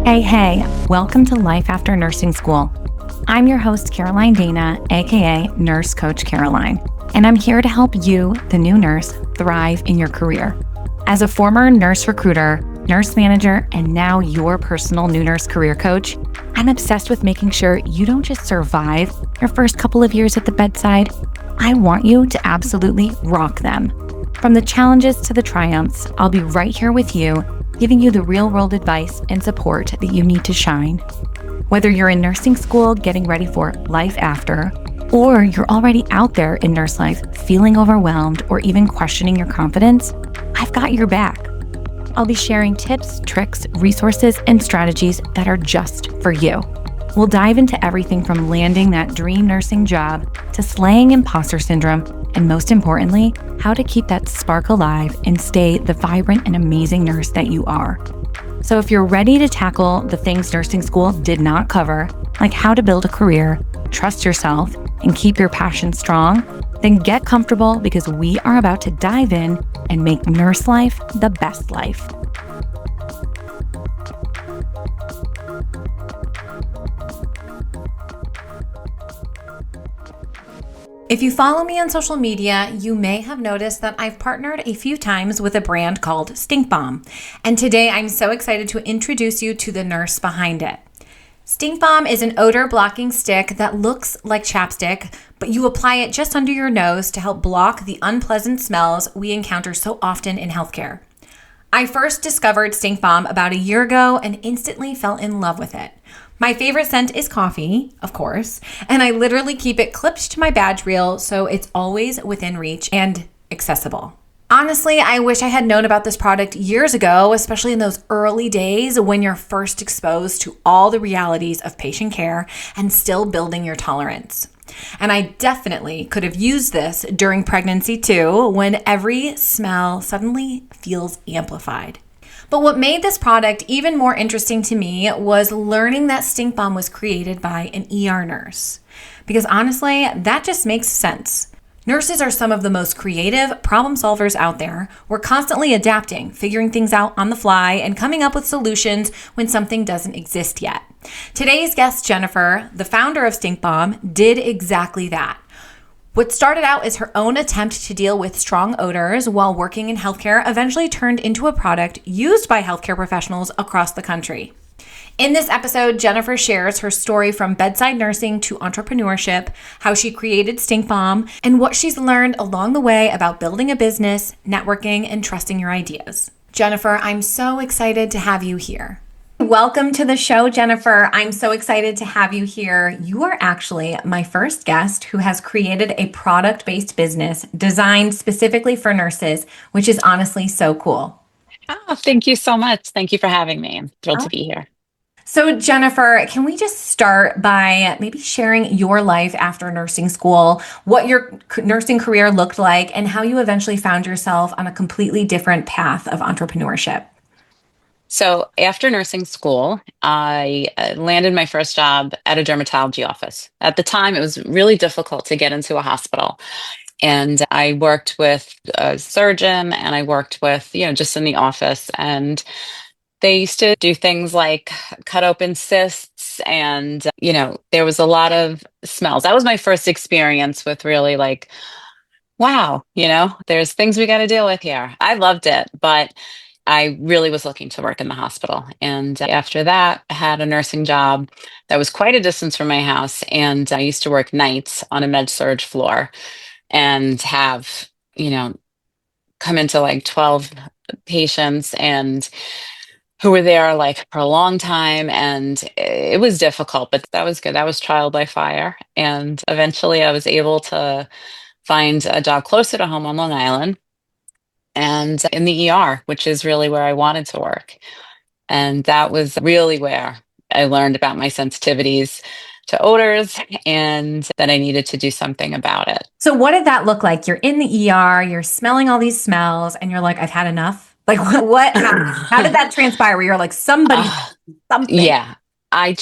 Hey, welcome to Life After Nursing School. I'm your host, Caroline Dana, aka Nurse Coach Caroline, and I'm here to help you, the new nurse, thrive in your career. As a former nurse recruiter, nurse manager, and now your personal new nurse career coach, I'm obsessed with making sure you don't just survive your first couple of years at the bedside. I want you to absolutely rock them. From the challenges to the triumphs, I'll be right here with you, giving you the real-world advice and support that you need to shine. Whether you're in nursing school getting ready for life after, or you're already out there in nurse life feeling overwhelmed or even questioning your confidence, I've got your back. I'll be sharing tips, tricks, resources, and strategies that are just for you. We'll dive into everything from landing that dream nursing job to slaying imposter syndrome, and most importantly, how to keep that spark alive and stay the vibrant and amazing nurse that you are. So if you're ready to tackle the things nursing school did not cover, like how to build a career, trust yourself, and keep your passion strong, then get comfortable because we are about to dive in and make nurse life the best life. If you follow me on social media, you may have noticed that I've partnered a few times with a brand called StinkBalm. And today I'm so excited to introduce you to the nurse behind it. StinkBalm is an odor-blocking stick that looks like chapstick, but you apply it just under your nose to help block the unpleasant smells we encounter so often in healthcare. I first discovered StinkBalm about a year ago and instantly fell in love with it. My favorite scent is coffee, of course, and I literally keep it clipped to my badge reel so it's always within reach and accessible. Honestly, I wish I had known about this product years ago, especially in those early days when you're first exposed to all the realities of patient care and still building your tolerance. And I definitely could have used this during pregnancy too, when every smell suddenly feels amplified. But what made this product even more interesting to me was learning that StinkBalm was created by an ER nurse. Because honestly, that just makes sense. Nurses are some of the most creative problem solvers out there. We're constantly adapting, figuring things out on the fly, and coming up with solutions when something doesn't exist yet. Today's guest, Jennifer, the founder of StinkBalm, did exactly that. What started out as her own attempt to deal with strong odors while working in healthcare eventually turned into a product used by healthcare professionals across the country. In this episode, Jennifer shares her story from bedside nursing to entrepreneurship, how she created StinkBalm, and what she's learned along the way about building a business, networking, and trusting your ideas. Jennifer, I'm so excited to have you here. Welcome to the show, Jennifer. I'm so excited to have you here. You are actually my first guest who has created a product-based business designed specifically for nurses, which is honestly so cool. Oh, thank you so much. Thank you for having me. I'm thrilled to be here. So, Jennifer, can we just start by maybe sharing your life after nursing school, what your nursing career looked like, and how you eventually found yourself on a completely different path of entrepreneurship? So, after nursing school, I landed my first job at a dermatology office. At the time, it was really difficult to get into a hospital. And I worked with a surgeon and I worked with, just in the office. And they used to do things like cut open cysts and, there was a lot of smells. That was my first experience with really like, wow, there's things we got to deal with here. I loved it, but I really was looking to work in the hospital. And after that, I had a nursing job that was quite a distance from my house. And I used to work nights on a med surge floor and have, you know, come into like 12 patients and who were there like for a long time. And it was difficult, but that was good. That was trial by fire. And eventually I was able to find a job closer to home on Long Island and in the ER, which is really where I wanted to work. And that was really where I learned about my sensitivities to odors and that I needed to do something about it. So, what did that look like? You're in the ER, you're smelling all these smells, and you're like, I've had enough. Like, how did that transpire where you're like, somebody, Uh, something? yeah. I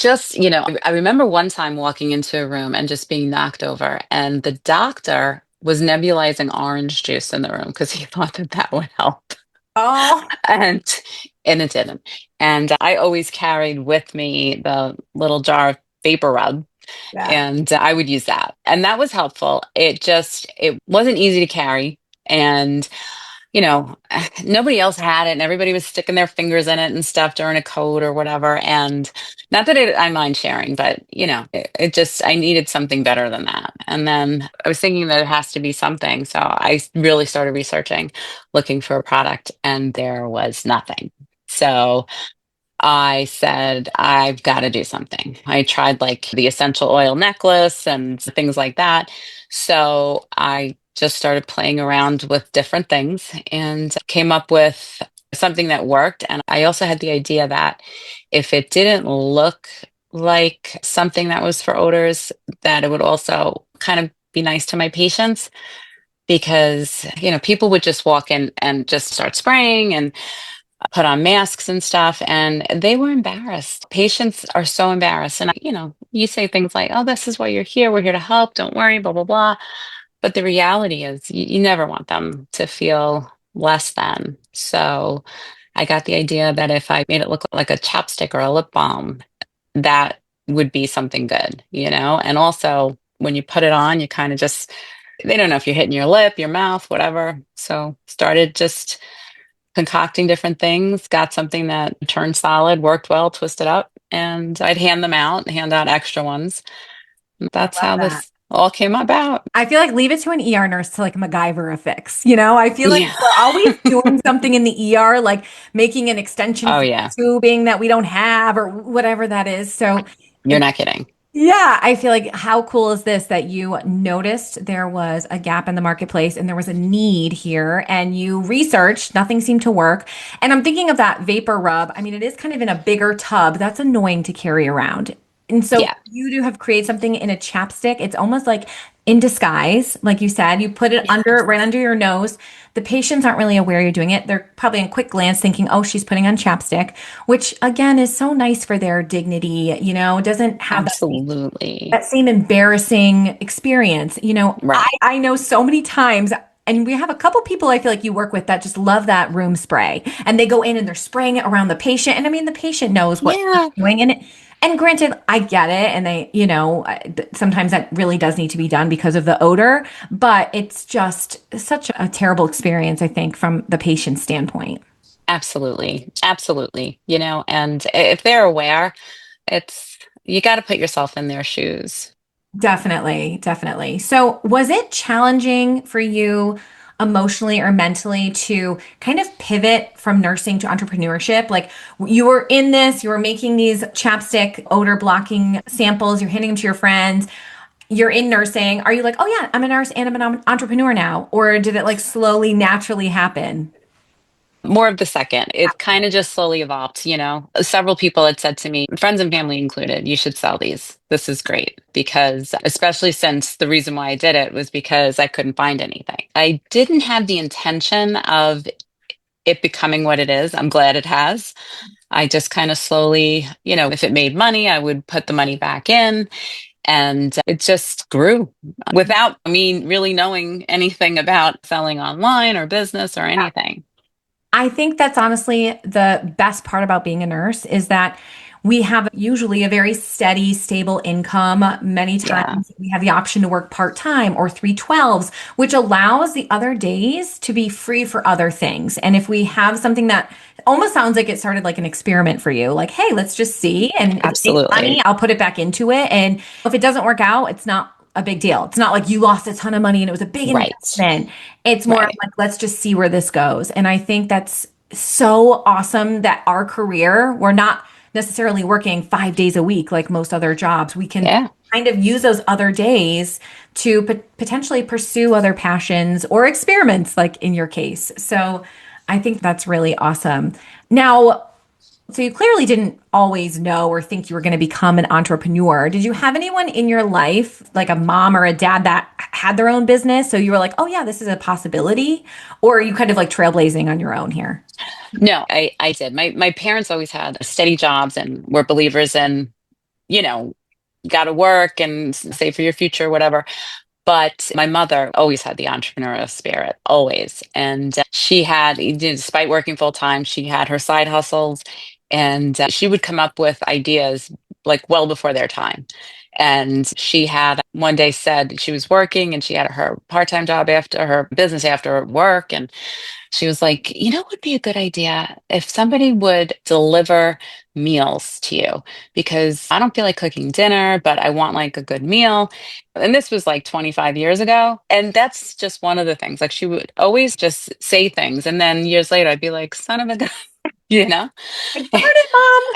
remember one time walking into a room and just being knocked over, and the doctor was nebulizing orange juice in the room because he thought that that would help. Oh, and and it didn't. And I always carried with me the little jar of vapor rub, yeah. and I would use that. And that was helpful. It wasn't easy to carry. And you know, nobody else had it, and everybody was sticking their fingers in it and stuff during a code or whatever. And not that I mind sharing, but it just, I needed something better than that. And then I was thinking that it has to be something. So I really started researching, looking for a product, and there was nothing. So I said, I've got to do something. I tried like the essential oil necklace and things like that. So I just started playing around with different things and came up with something that worked. And I also had the idea that if it didn't look like something that was for odors, that it would also kind of be nice to my patients because, people would just walk in and just start spraying and put on masks and stuff, and they were embarrassed. Patients are so embarrassed. And, you say things like, oh, this is why you're here. We're here to help. Don't worry, blah, blah, blah. But the reality is, you never want them to feel less than. So I got the idea that if I made it look like a chapstick or a lip balm, that would be something good, And also, when you put it on, you kind of just, they don't know if you're hitting your lip, your mouth, whatever. So started just concocting different things, got something that turned solid, worked well, twisted up, and I'd hand out extra ones. I That's love how that. this all came about. I feel like leave it to an ER nurse to like MacGyver a fix. I feel like Yeah. we're always doing something in the ER, like making an extension Oh, for yeah. tubing that we don't have or whatever that is. So You're not kidding. yeah, I feel like how cool is this that you noticed there was a gap in the marketplace and there was a need here and you researched, nothing seemed to work. And I'm thinking of that vapor rub. I mean, it is kind of in a bigger tub. That's annoying to carry around. And so Yeah, you do have created something in a chapstick. It's almost like in disguise, like you said, you put it under right under your nose. The patients aren't really aware you're doing it. They're probably in quick glance thinking, oh, she's putting on chapstick, which again is so nice for their dignity, doesn't have absolutely. that same embarrassing experience. Right. I know so many times, and we have a couple people I feel like you work with that just love that room spray. And they go in and they're spraying it around the patient. And I mean, the patient knows what they're Yeah, doing. And granted, I get it. And sometimes that really does need to be done because of the odor, but it's just such a terrible experience, I think, from the patient's standpoint. absolutely. Absolutely. And if they're aware, you got to put yourself in their shoes. Definitely, definitely. So, was it challenging for you emotionally or mentally to kind of pivot from nursing to entrepreneurship? Like you were in this, you were making these chapstick odor blocking samples, you're handing them to your friends, you're in nursing. Are you like, oh yeah, I'm a nurse and I'm an entrepreneur now? Or did it like slowly, naturally happen? More of the second. It kind of just slowly evolved, Several people had said to me, friends and family included, you should sell these. This is great because, especially since the reason why I did it was because I couldn't find anything. I didn't have the intention of it becoming what it is. I'm glad it has. I just kind of slowly, if it made money, I would put the money back in. And it just grew without me really knowing anything about selling online or business or anything. I think that's honestly the best part about being a nurse is that we have usually a very steady, stable income. Many Yeah, times we have the option to work part-time or 312s, which allows the other days to be free for other things. And if we have something that almost sounds like it started like an experiment for you, like, hey, let's just see. And if it makes money, absolutely. I'll put it back into it. And if it doesn't work out, it's not a big deal. It's not like you lost a ton of money and it was a big Right. investment. It's more of Right. like, let's just see where this goes. And I think that's so awesome that our career, we're not necessarily working 5 days a week like most other jobs. We can Yeah, kind of use those other days to potentially pursue other passions or experiments, like in your case. So I think that's really awesome. Now, so you clearly didn't always know or think you were going to become an entrepreneur. Did you have anyone in your life, like a mom or a dad that had their own business? So you were like, oh yeah, this is a possibility? Or are you kind of like trailblazing on your own here? no, I did. My parents always had steady jobs and were believers in, you know, got to work and save for your future, whatever. But my mother always had the entrepreneurial spirit, always. And she had, despite working full time, she had her side hustles and she would come up with ideas like well before their time. And she had one day said she was working and she had her part time job after her business after work. And she was like, what would be a good idea if somebody would deliver meals to you? Because I don't feel like cooking dinner, but I want like a good meal. And this was like 25 years ago. And that's just one of the things. Like she would always just say things. And then years later, I'd be like, son of a gun, you know? Like, darn it,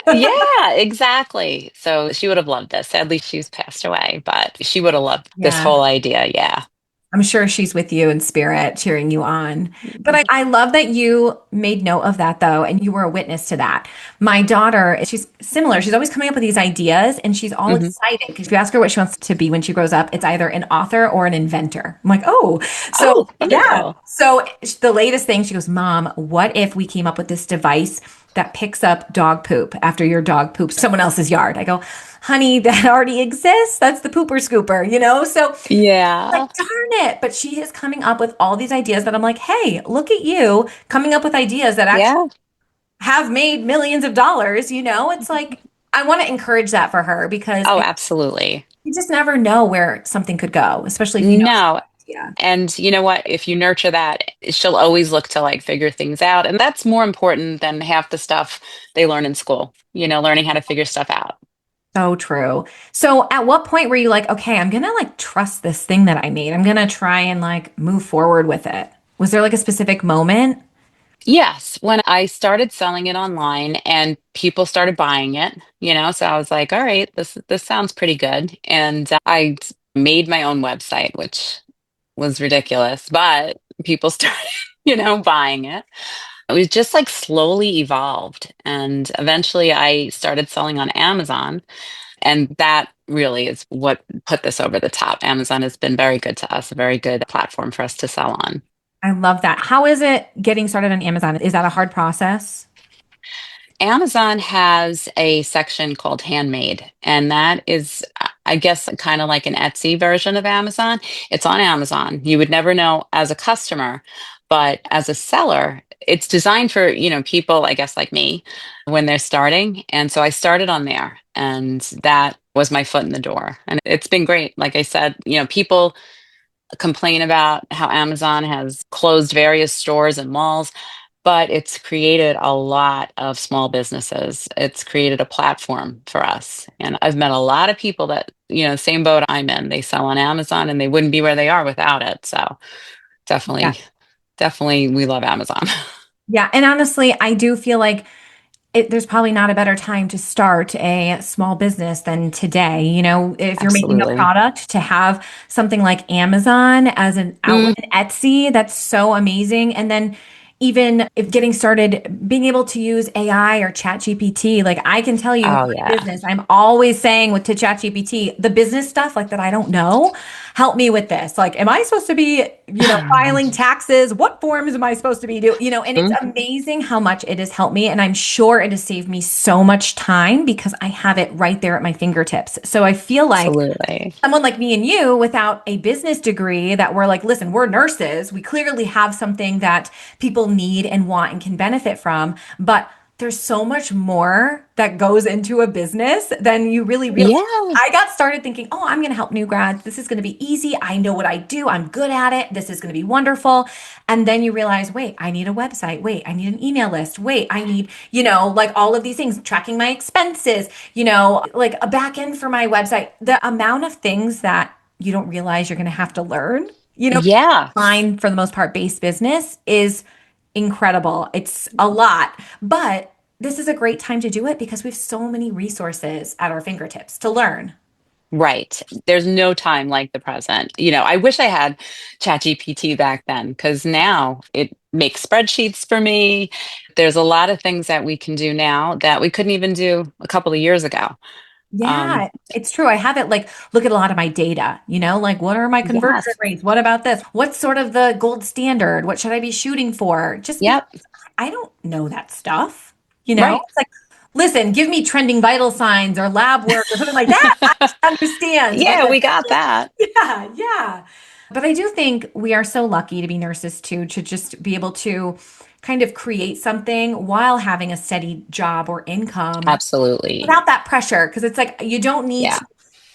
mom. Yeah, exactly. So she would have loved this. Sadly, she's passed away, but she would have loved this Yeah. whole idea. Yeah. I'm sure she's with you in spirit, cheering you on. But I love that you made note of that, though, and you were a witness to that. My daughter, she's similar. She's always coming up with these ideas, and she's all Hmm. excited because if you ask her what she wants to be when she grows up, it's either an author or an inventor. I'm like, oh, so Oh, yeah. wonderful. So the latest thing, she goes, Mom, what if we came up with this device that picks up dog poop after your dog poops someone else's yard? I go, honey, that already exists. That's the pooper scooper, you know? So like, Yeah. darn it. But she is coming up with all these ideas that I'm like, hey, look at you coming up with ideas that actually Yeah. have made millions of dollars. It's like, I want to encourage that for her because Oh, absolutely. you just never know where something could go, especially if you know. No. Yeah. And you know what? If you nurture that, she'll always look to like figure things out. And that's more important than half the stuff they learn in school, learning how to figure stuff out. So true. So at what point were you like, okay, I'm gonna like trust this thing that I made. I'm gonna try and like move forward with it. Was there like a specific moment? Yes, when I started selling it online and people started buying it, so I was like, all right, this sounds pretty good. And I made my own website, which was ridiculous, but people started, buying it. It was just like slowly evolved. And eventually I started selling on Amazon. And that really is what put this over the top. Amazon has been very good to us, a very good platform for us to sell on. I love that. How is it getting started on Amazon? Is that a hard process? Amazon has a section called handmade, and that is, I guess, kind of like an Etsy version of Amazon. It's on Amazon. You would never know as a customer, but as a seller, it's designed for, people, I guess, like me when they're starting. And so I started on there, and that was my foot in the door. And it's been great. Like I said, people complain about how Amazon has closed various stores and malls, but it's created a lot of small businesses. It's created a platform for us. And I've met a lot of people that, same boat I'm in. They sell on Amazon and they wouldn't be where they are without it. So Yeah. definitely, definitely we love Amazon. Yeah. And honestly, I do feel like there's probably not a better time to start a small business than today. If you're making a Absolutely. product, to have something like Amazon as an outlet, Mm, and Etsy, that's so amazing. And then even if getting started, being able to use AI or Chat GPT, like I can tell you oh, my yeah. business, I'm always saying with to Chat GPT, the business stuff like that I don't know, help me with this. Like, am I supposed to be, filing taxes? What forms am I supposed to be doing? And it's Mhm. amazing how much it has helped me. And I'm sure it has saved me so much time because I have it right there at my fingertips. So I feel like Absolutely. someone like me and you without a business degree that we're like, listen, we're nurses. We clearly have something that people need and want and can benefit from. But there's so much more that goes into a business than you really realize. Yeah. I got started thinking, oh, I'm going to help new grads. This is going to be easy. I know what I do. I'm good at it. This is going to be wonderful. And then you realize, wait, I need a website. Wait, I need an email list. Wait, I need, like all of these things, tracking my expenses, like a back end for my website. The amount of things that you don't realize you're going to have to learn, Yeah. mine for the most part, base business is incredible. It's a lot, but this is a great time to do it because we have so many resources at our fingertips to learn. Right. There's no time like the present. I wish I had ChatGPT back then because now it makes spreadsheets for me. There's a lot of things that we can do now that we couldn't even do a couple of years ago. Um, Yeah, it's true. I have it like look at a lot of my data, like what are my conversion yes. rates? What about this? What's sort of the gold standard? What should I be shooting for? Just because Yep. I don't know that stuff, Right. It's like, listen, give me trending vital signs or lab work or something like that. I understand, but Yeah, like, we got that. Yeah, yeah. But I do think we are so lucky to be nurses too, to just be able to kind of create something while having a steady job or income Absolutely. without that pressure. Because it's like you don't need Yeah. to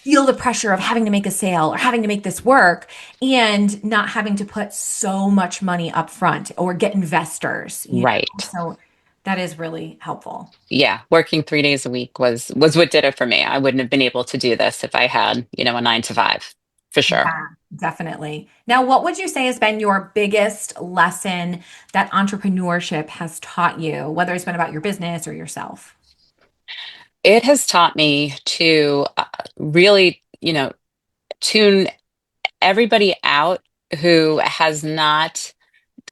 feel the pressure of having to make a sale or having to make this work and not having to put so much money up front or get investors, you know? Right. So that is really helpful. Yeah. Working 3 days a week was what did it for me. I wouldn't have been able to do this if I had, a 9 to 5, for sure. Yeah, definitely. Now, what would you say has been your biggest lesson that entrepreneurship has taught you, whether it's been about your business or yourself? It has taught me to really, tune everybody out who has not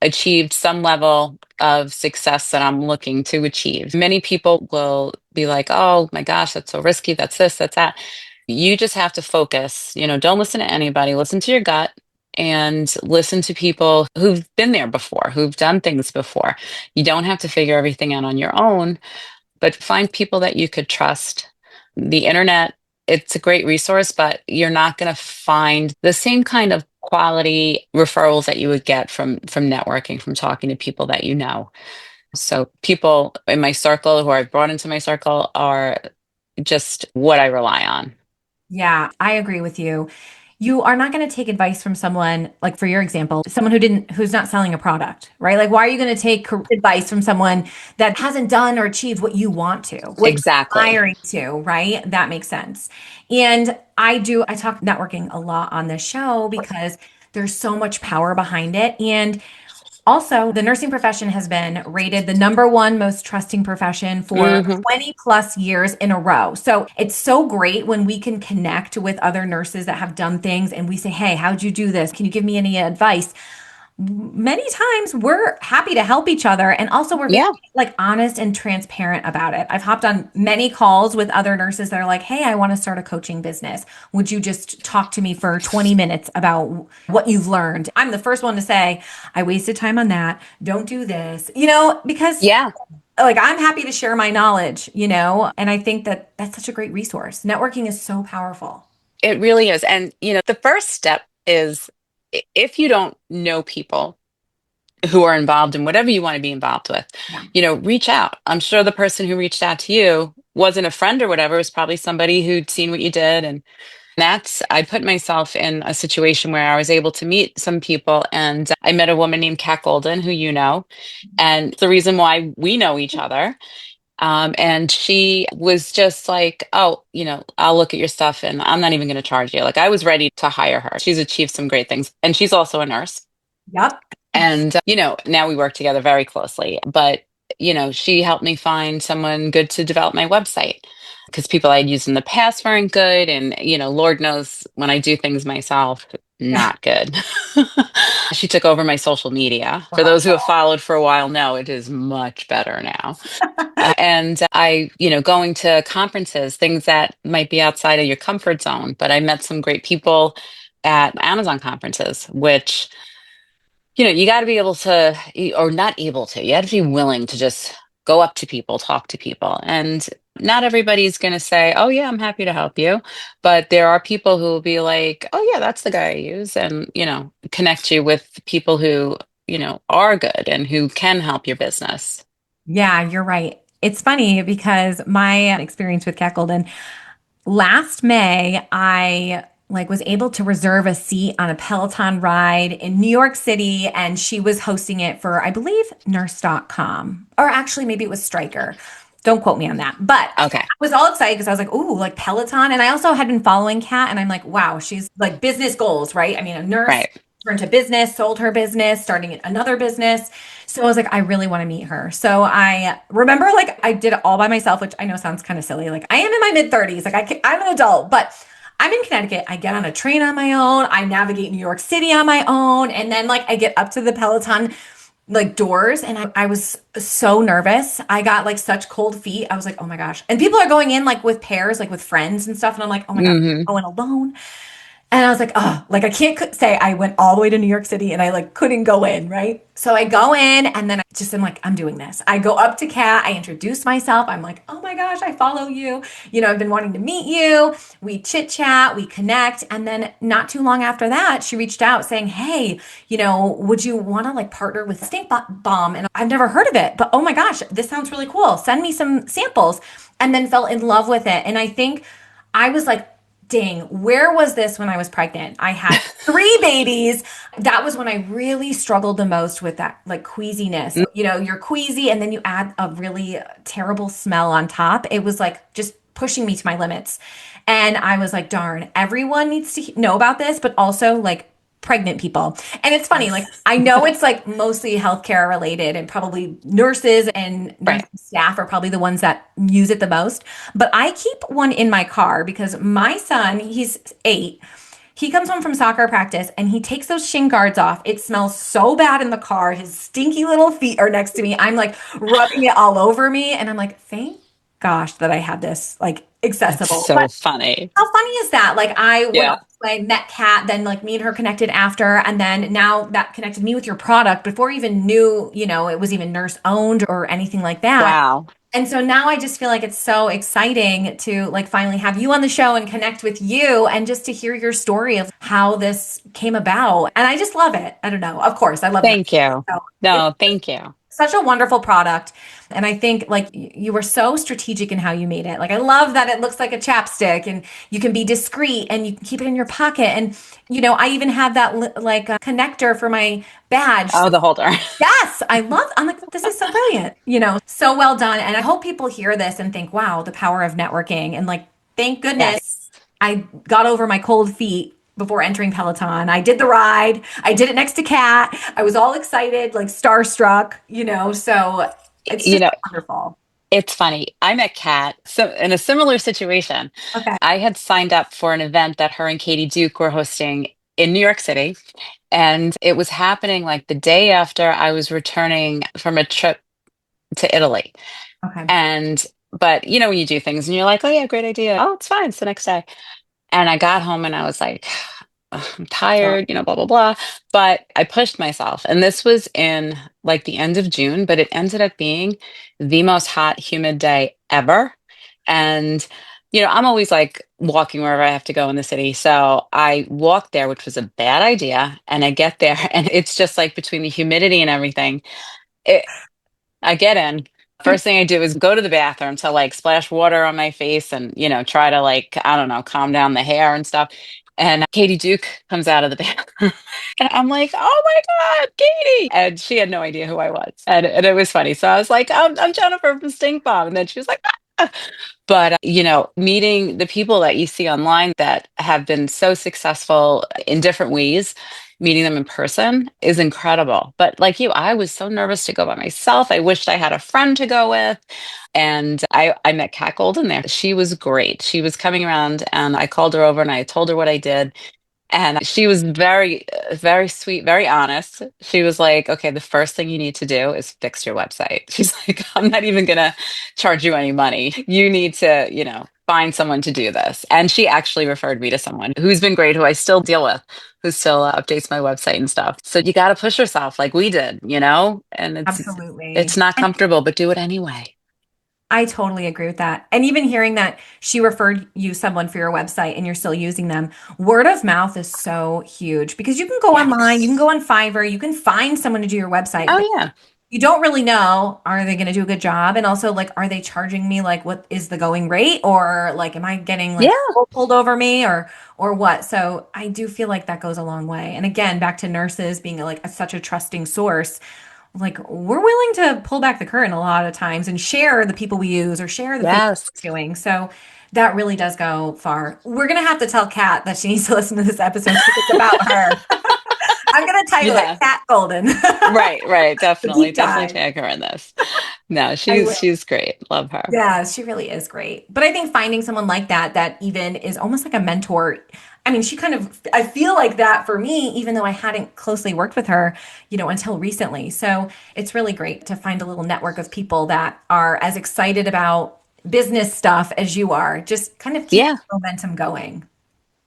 achieved some level of success that I'm looking to achieve. Many people will be like, oh my gosh, that's so risky. That's this, that's that. You just have to focus, don't listen to anybody, listen to your gut and listen to people who've been there before, who've done things before. You don't have to figure everything out on your own, but find people that you could trust. The internet, it's a great resource, but you're not going to find the same kind of quality referrals that you would get from networking, from talking to people that you know. So people in my circle who I've brought into my circle are just what I rely on. Yeah, I agree with you. You are not going to take advice from someone, like for your example, someone who's not selling a product, right? Like, why are you going to take advice from someone that hasn't done or achieved what you want to, what you're Exactly. aspiring to, right? That makes sense. And I talk networking a lot on this show because there's so much power behind it. And also, the nursing profession has been rated the number one most trusting profession for Hmm. 20 plus years in a row. So it's so great when we can connect with other nurses that have done things and we say, hey, how'd you do this? Can you give me any advice? Many times we're happy to help each other and also we're very Yeah. like honest and transparent about it. I've hopped on many calls with other nurses that are like, "Hey, I want to start a coaching business. Would you just talk to me for 20 minutes about what you've learned?" I'm the first one to say, "I wasted time on that. Don't do this." Because Yeah. like I'm happy to share my knowledge, and I think that that's such a great resource. Networking is so powerful. It really is. And, the first step is if you don't know people who are involved in whatever you want to be involved with, Yeah. reach out. I'm sure the person who reached out to you wasn't a friend or whatever, it was probably somebody who'd seen what you did. And I put myself in a situation where I was able to meet some people. And I met a woman named Kat Golden, who you know, and the reason why we know each other. And she was just like, oh, I'll look at your stuff and I'm not even going to charge you. Like I was ready to hire her. She's achieved some great things. And she's also a nurse. Yep. And, now we work together very closely. But, she helped me find someone good to develop my website because people I'd used in the past weren't good. And, Lord knows when I do things myself, not good. She took over my social media. For those who have followed for a while know it is much better now. And I, going to conferences, things that might be outside of your comfort zone, but I met some great people at Amazon conferences, which you got to be able to, or not able to, you have to be willing to just go up to people, talk to people. And not everybody's going to say, oh, yeah, I'm happy to help you. But there are people who will be like, oh, yeah, that's the guy I use. And, connect you with people who, are good and who can help your business. Yeah, you're right. It's funny because my experience with Kat Golden, last May, I was able to reserve a seat on a Peloton ride in New York City and she was hosting it for I believe nurse.com or actually maybe it was Striker. Don't quote me on that. But I Okay. was all excited because I was like, "Ooh, like Peloton." And I also had been following Kat and I'm like, "Wow, she's like business goals, right?" I mean, a nurse Right. turned to business, sold her business, starting another business. So I was like, I really want to meet her. So I remember like I did it all by myself, which I know sounds kind of silly. Like I am in my mid 30s. Like I'm an adult, but I'm in Connecticut. I get on a train on my own. I navigate New York City on my own. And then like I get up to the Peloton like doors and I was so nervous. I got like such cold feet. I was like, oh my gosh. And people are going in like with pairs, like with friends and stuff. And I'm like, oh my gosh, Hmm. I'm going alone. And I was like, oh, like I can't say I went all the way to New York City and I like couldn't go in, right? So I go in and then I just am like, I'm doing this. I go up to Kat, I introduce myself. I'm like, oh my gosh, I follow you. I've been wanting to meet you. We chit chat, we connect. And then not too long after that, she reached out saying, hey, would you want to like partner with Stink Balm? And I've never heard of it, but oh my gosh, this sounds really cool. Send me some samples. And then fell in love with it. And I think I was like, dang, where was this when I was pregnant? I had three babies. That was when I really struggled the most with that like queasiness. Mm, You're queasy and then you add a really terrible smell on top. It was like just pushing me to my limits. And I was like, darn, everyone needs to know about this, but also like pregnant people. And it's funny, like yes. I know it's like mostly healthcare related and probably nurses and nursing Right. staff are probably the ones that use it the most. But I keep one in my car because my son, he's 8. He comes home from soccer practice and he takes those shin guards off. It smells so bad in the car. His stinky little feet are next to me. I'm like rubbing it all over me. And I'm like, thank gosh that I had this like That's accessible. so But funny. how funny is that? Like I went all Yeah. this way, met Kat, then like me and her connected after, and then now that connected me with your product before I even knew, it was even nurse owned or anything like that. Wow. And so now I just feel like it's so exciting to like finally have you on the show and connect with you and just to hear your story of how this came about. And I just love it. I don't know. Of course, I love nurse. Thank you. So it's No, thank you. such a wonderful product. And I think like you were so strategic in how you made it. Like I love that it looks like a chapstick and you can be discreet and you can keep it in your pocket. And, I even have that like a connector for my badge. Oh, So the holder. yes, I'm like, this is so brilliant, so well done. And I hope people hear this and think, wow, the power of networking. And like, thank goodness Yes. I got over my cold feet before entering Peloton. I did the ride. I did it next to Kat. I was all excited, like starstruck, so it's You just know, wonderful. it's funny. I met Kat so in a similar situation. Okay. I had signed up for an event that her and Katie Duke were hosting in New York City. And it was happening like the day after I was returning from a trip to Italy. Okay. And, but when you do things and you're like, oh, yeah, great idea. Oh, it's fine. It's the next day. And I got home and I was like, "Ugh, I'm Sure. tired, blah, blah, blah." But I pushed myself. And this was in like the end of June, but it ended up being the most hot, humid day ever. And, I'm always like walking wherever I have to go in the city. So I walked there, which was a bad idea. And I get there and it's just like between the humidity and everything. I get in. First thing I do is go to the bathroom to like splash water on my face and, try to like, I don't know, calm down the hair and stuff. And Katie Duke comes out of the bathroom. And I'm like, oh my God, Katie. And she had no idea who I was. And it was funny. So I was like, I'm Jennifer from Stink Bomb. And then she was like, "Ah." But, meeting the people that you see online that have been so successful in different ways, meeting them in person is incredible. But like you, I was so nervous to go by myself. I wished I had a friend to go with. And I met Kat Golden there. She was great. She was coming around and I called her over and I told her what I did. And she was very, very sweet, very honest. She was like, okay, the first thing you need to do is fix your website. She's like, I'm not even going to charge you any money. You need to, find someone to do this. And she actually referred me to someone who's been great, who I still deal with, who still updates my website and stuff. So you got to push yourself like we did, and it's Absolutely. not And comfortable, but do it anyway. I totally agree with that. And even hearing that she referred you someone for your website and you're still using them, word of mouth is so huge because you can go online, you can Yes. go on Fiverr, you can find someone to do your website, Oh, but yeah. you don't really know, are they going to do a good job? And also, like, are they charging me like what is the going rate? Or like, am I getting like Yeah. pulled over me or what? So I do feel like that goes a long way. And again, back to nurses being like such a trusting source, like we're willing to pull back the curtain a lot of times and share the people we use or share the things Yes. we're doing. So that really does go far. We're gonna have to tell Kat that she needs to listen to this episode because it's about her. I'm gonna title it Yeah. Kat Golden. Right, right. The Definitely. deep Definitely dive. tag her in this. No, I she's will. she's great. Love her. Yeah, she really is great. But I think finding someone like that that even is almost like a mentor. I mean, she kind of, I feel like that for me, even though I hadn't closely worked with her, until recently. So it's really great to find a little network of people that are as excited about business stuff as you are. Just kind of keep Yeah. the momentum going.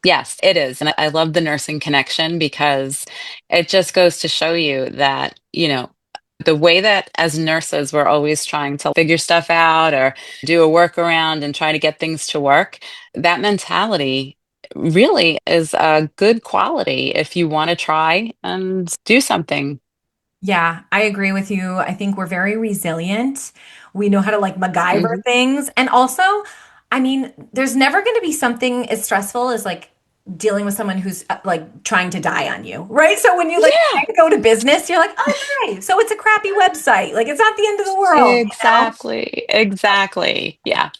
Yes, it is. And I love the nursing connection because it just goes to show you that, the way that as nurses we're always trying to figure stuff out or do a workaround and try to get things to work, that mentality really is a good quality if you want to try and do something. Yeah, I agree with you. I think we're very resilient. We know how to like MacGyver Hmm. things. And also, I mean, there's never going to be something as stressful as like dealing with someone who's like trying to die on you, right? So when you like try Yeah, to go to business, you're like, oh, hi. So it's a crappy website. Like it's not the end of the world, you know? exactly. Exactly. Yeah.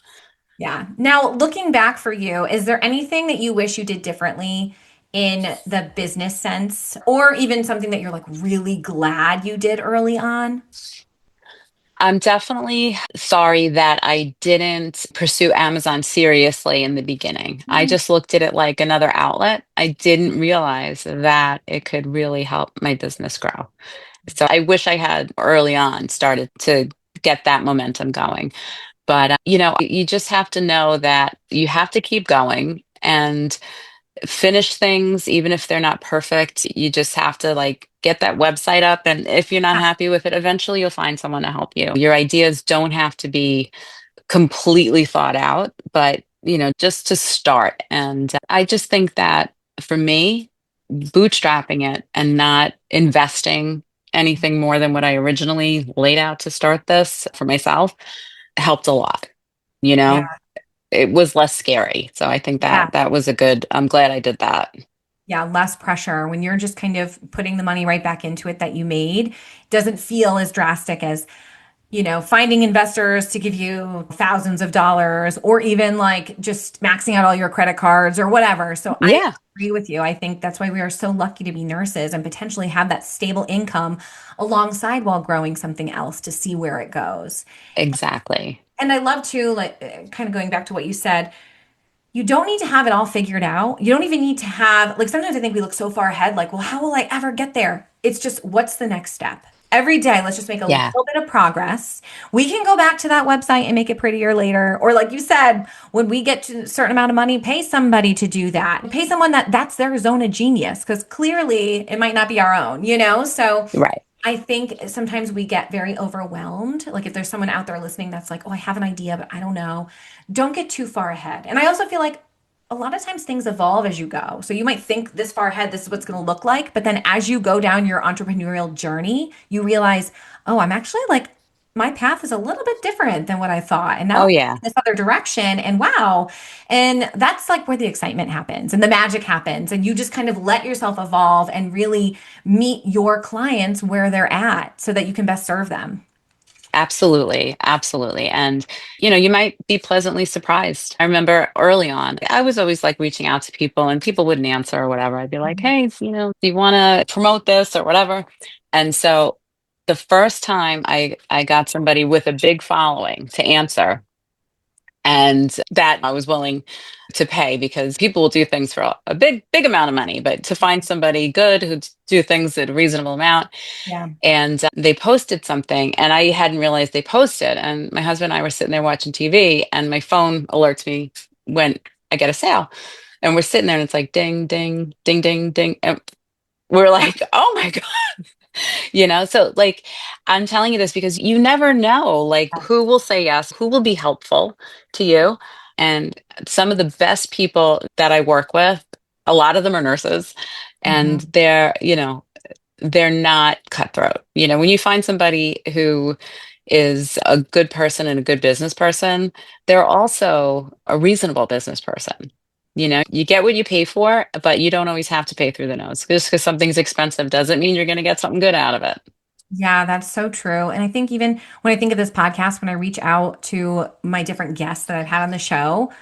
Yeah. Now, looking back for you, is there anything that you wish you did differently in the business sense, or even something that you're like really glad you did early on? I'm definitely sorry that I didn't pursue Amazon seriously in the beginning. I just looked at it like another outlet. I didn't realize that it could really help my business grow. So I wish I had early on started to get that momentum going. But, you just have to know that you have to keep going and finish things, even if they're not perfect. You just have to like get that website up. And if you're not happy with it, eventually you'll find someone to help you. Your ideas don't have to be completely thought out, but just to start. And I just think that for me, bootstrapping it and not investing anything more than what I originally laid out to start this for myself helped a lot. You Yeah. know, it was less scary. So I think Yeah. that was a good, I'm glad I did that. Yeah, less pressure when you're just kind of putting the money right back into it that you made. It doesn't feel as drastic as, finding investors to give you thousands of dollars or even like just maxing out all your credit cards or whatever. So I Yeah, agree with you. I think that's why we are so lucky to be nurses and potentially have that stable income alongside while growing something else to see where it goes. exactly. And I love to like kind of going back to what you said, you don't need to have it all figured out. You don't even need to have, like, sometimes I think we look so far ahead, like, well, how will I ever get there? It's just, what's the next step? Every day, let's just make a Yeah, little bit of progress. We can go back to that website and make it prettier later. Or, like you said, when we get to a certain amount of money, pay somebody to do that. Pay someone that's their zone of genius, because clearly it might not be our own, you know? So right. I think sometimes we get very overwhelmed. Like if there's someone out there listening that's like, oh, I have an idea, but I don't know. Don't get too far ahead. And I also feel like a lot of times things evolve as you go. So you might think this far ahead, this is what's going to look like. But then as you go down your entrepreneurial journey, you realize, oh, I'm actually like, my path is a little bit different than what I thought. And now Oh, I'm yeah, in this other direction. And wow. And that's like where the excitement happens and the magic happens. And you just kind of let yourself evolve and really meet your clients where they're at so that you can best serve them. absolutely. Absolutely. And, you might be pleasantly surprised. I remember early on, I was always like reaching out to people and people wouldn't answer or whatever. I'd be like, Mhm. hey, do you want to promote this or whatever? And so the first time I got somebody with a big following to answer, and that I was willing to pay because people will do things for a big amount of money, but to find somebody good who do things at a reasonable amount. Yeah. And they posted something and I hadn't realized they posted, and my husband and I were sitting there watching TV and my phone alerts me when I get a sale, and we're sitting there and it's like ding ding ding ding ding, and we're like, oh my god. So like, I'm telling you this because you never know like who will say yes, who will be helpful to you. And some of the best people that I work with, a lot of them are nurses, and Mhm. they're not cutthroat. When you find somebody who is a good person and a good business person, they're also a reasonable business person. You get what you pay for, but you don't always have to pay through the nose. Just because something's expensive doesn't mean you're going to get something good out of it. Yeah, that's so true. And I think even when I think of this podcast, when I reach out to my different guests that I've had on the show,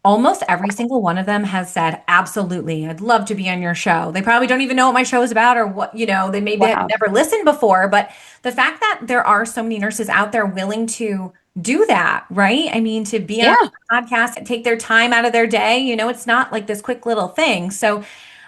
almost every single one of them has said, absolutely, I'd love to be on your show. They probably don't even know what my show is about or what, they maybe have Wow. never listened before. But the fact that there are so many nurses out there willing to do that, right? I mean, to be on Yeah, a podcast, take their time out of their day, it's not like this quick little thing. So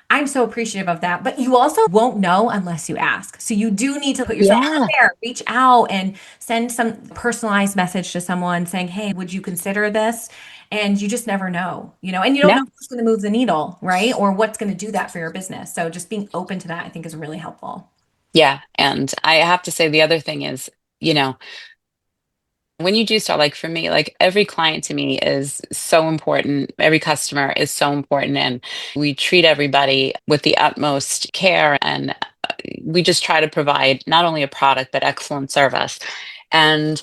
I'm so appreciative of that. But you also won't know unless you ask. So you do need to put yourself out Yeah. there, reach out and send some personalized message to someone saying, hey, would you consider this? And you just never know, and you don't know No. what's going to move the needle, right? Or what's going to do that for your business. So just being open to that, I think, is really helpful. Yeah. And I have to say the other thing is, you know, when you do start, like for me, like every client to me is so important. Every customer is so important. And we treat everybody with the utmost care. And we just try to provide not only a product, but excellent service. And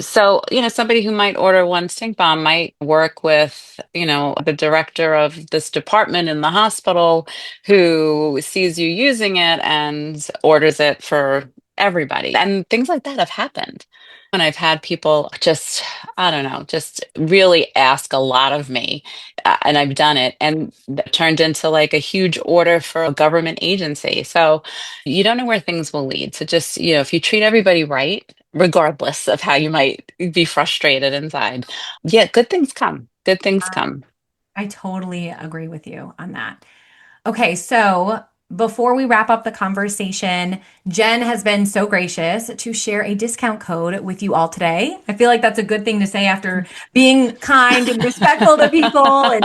so, somebody who might order one stink bomb might work with, the director of this department in the hospital who sees you using it and orders it for everybody. And things like that have happened. And I've had people just, I don't know, just really ask a lot of me. And I've done it and that turned into like a huge order for a government agency. So you don't know where things will lead. So just, if you treat everybody right, regardless of how you might be frustrated inside, yeah, good things come. Good things come. I totally agree with you on that. Okay, so before we wrap up the conversation, Jen has been so gracious to share a discount code with you all today. I feel like that's a good thing to say after being kind and respectful to people and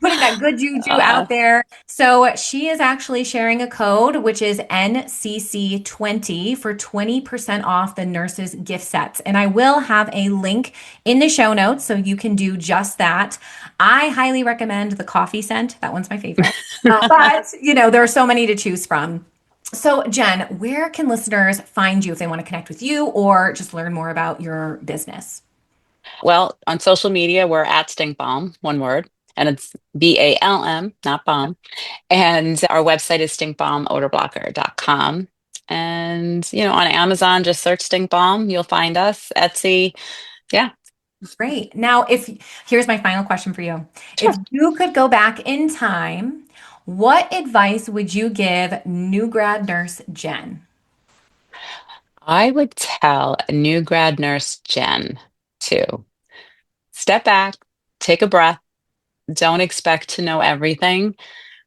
putting that good juju Uh, out there. So she is actually sharing a code, which is NCC20 for 20% off the nurses gift sets. And I will have a link in the show notes so you can do just that. I highly recommend the coffee scent. That one's my favorite. But, there are so many to choose from. So, Jen, where can listeners find you if they want to connect with you or just learn more about your business? well, on social media, we're at StinkBalm, one word, and it's BALM, not bomb. And our website is stinkbalm.odor-blocker.com. And, on Amazon, just search Stink Balm. You'll find us. Etsy. Yeah, Great. Now, if here's my final question for you. sure. If you could go back in time, what advice would you give new grad nurse Jen? I would tell a new grad nurse, Jen, to step back, take a breath, don't expect to know everything,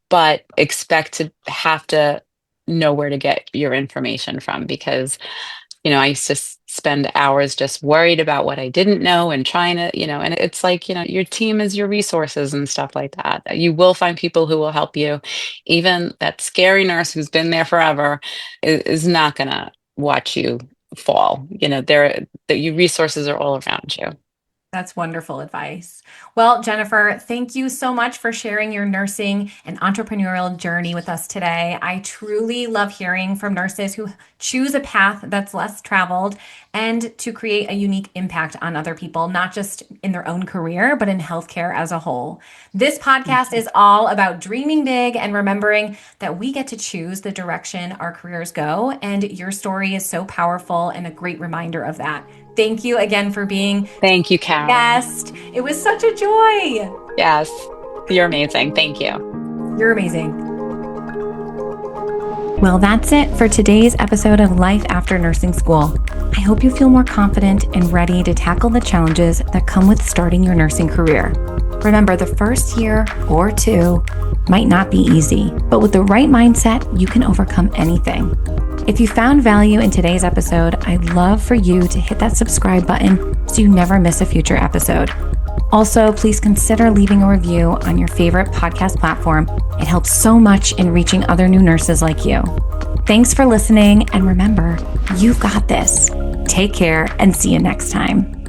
but expect to have to know where to get your information from because I used to spend hours just worried about what I didn't know and trying to, and it's like, your team is your resources and stuff like that. You will find people who will help you. Even that scary nurse who's been there forever is not going to watch you fall. Your resources are all around you. That's wonderful advice. Well, Jennifer, thank you so much for sharing your nursing and entrepreneurial journey with us today. I truly love hearing from nurses who choose a path that's less traveled and to create a unique impact on other people, not just in their own career, but in healthcare as a whole. This podcast is all about dreaming big and remembering that we get to choose the direction our careers go. And your story is so powerful and a great reminder of that. Thank you again for being Thank you, Karen. guest. It was such a joy. Yes, you're amazing. Thank you. You're amazing. Well, that's it for today's episode of Life After Nursing School. I hope you feel more confident and ready to tackle the challenges that come with starting your nursing career. Remember, the first year or two might not be easy, but with the right mindset, you can overcome anything. If you found value in today's episode, I'd love for you to hit that subscribe button so you never miss a future episode. Also, please consider leaving a review on your favorite podcast platform. It helps so much in reaching other new nurses like you. Thanks for listening, and remember, you've got this. Take care and see you next time.